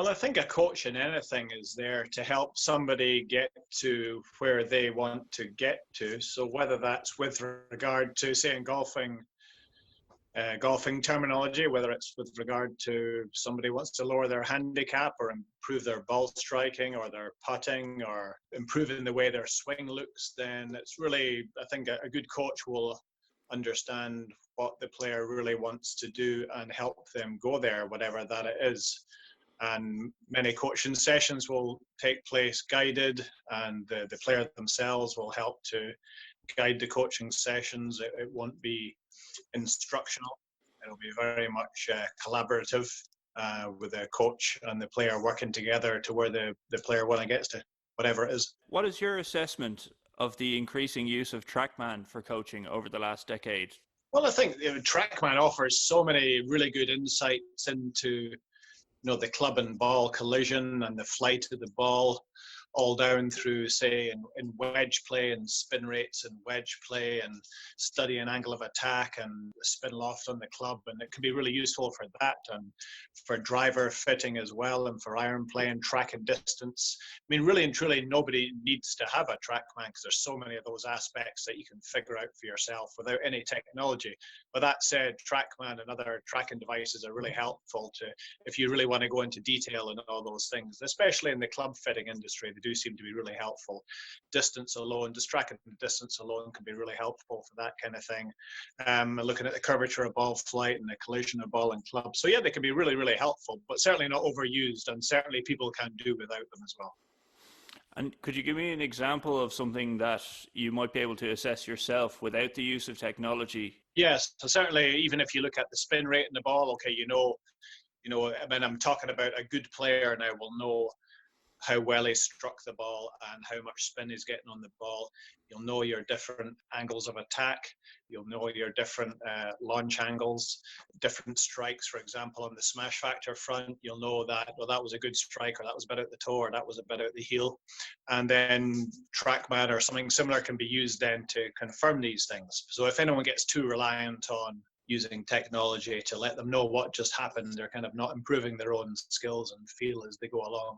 Well, I think a coach in anything is there to help somebody get to where they want to get to. So whether that's with regard to, say, in golfing terminology, whether it's with regard to somebody wants to lower their handicap or improve their ball striking or their putting or improving the way their swing looks, then it's really, I think a good coach will understand what the player really wants to do and help them go there, whatever that it is. And many coaching sessions will take place guided, and the player themselves will help to guide the coaching sessions. It won't be instructional. It'll be very much collaborative with the coach and the player working together to where the player want to get to, whatever it is. What is your assessment of the increasing use of Trackman for coaching over the last decade? Well, I think Trackman offers so many really good insights into the club and ball collision and the flight of the ball, all down through, say, in wedge play and spin rates and wedge play and studying angle of attack and spin loft on the club. And it can be really useful for that and for driver fitting as well, and for iron play and track and distance. I mean, really and truly, nobody needs to have a Trackman because there's so many of those aspects that you can figure out for yourself without any technology. But that said, Trackman and other tracking devices are really helpful to, if you really want to go into detail and all those things, especially in the club fitting industry. They do seem to be really helpful. Distance alone, just tracking the distance alone can be really helpful for that kind of thing. Looking at the curvature of ball flight and the collision of ball and club. So yeah, they can be really, really helpful, but certainly not overused, and certainly people can do without them as well. And could you give me an example of something that you might be able to assess yourself without the use of technology? Yes, so certainly even if you look at the spin rate in the ball, okay, I mean, I'm talking about a good player now will know how well he struck the ball and how much spin he's getting on the ball. You'll know your different angles of attack. You'll know your different launch angles, different strikes, for example, on the smash factor front. You'll know that, well, that was a good strike, or that was a bit out the toe, or that was a bit out the heel. And then Trackman or something similar can be used then to confirm these things. So if anyone gets too reliant on using technology to let them know what just happened, they're kind of not improving their own skills and feel as they go along.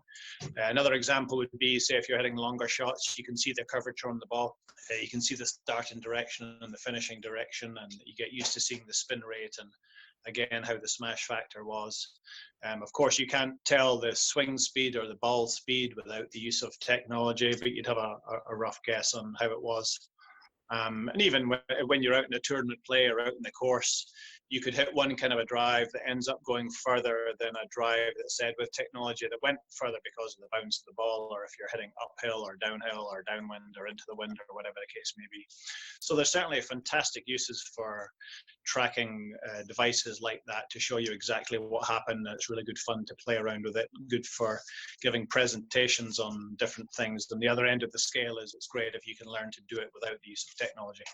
Another example would be, say, if you're hitting longer shots, you can see the curvature on the ball. You can see the starting direction and the finishing direction, and you get used to seeing the spin rate and, again, how the smash factor was. Of course, you can't tell the swing speed or the ball speed without the use of technology, but you'd have a rough guess on how it was. And even when you're out in a tournament play or out in the course, you could hit one kind of a drive that ends up going further than a drive that's said with technology that went further because of the bounce of the ball, or if you're hitting uphill or downhill or downwind or into the wind or whatever the case may be. So there's certainly fantastic uses for tracking devices like that to show you exactly what happened. It's really good fun to play around with it, good for giving presentations on different things. And the other end of the scale is it's great if you can learn to do it without the use of technology.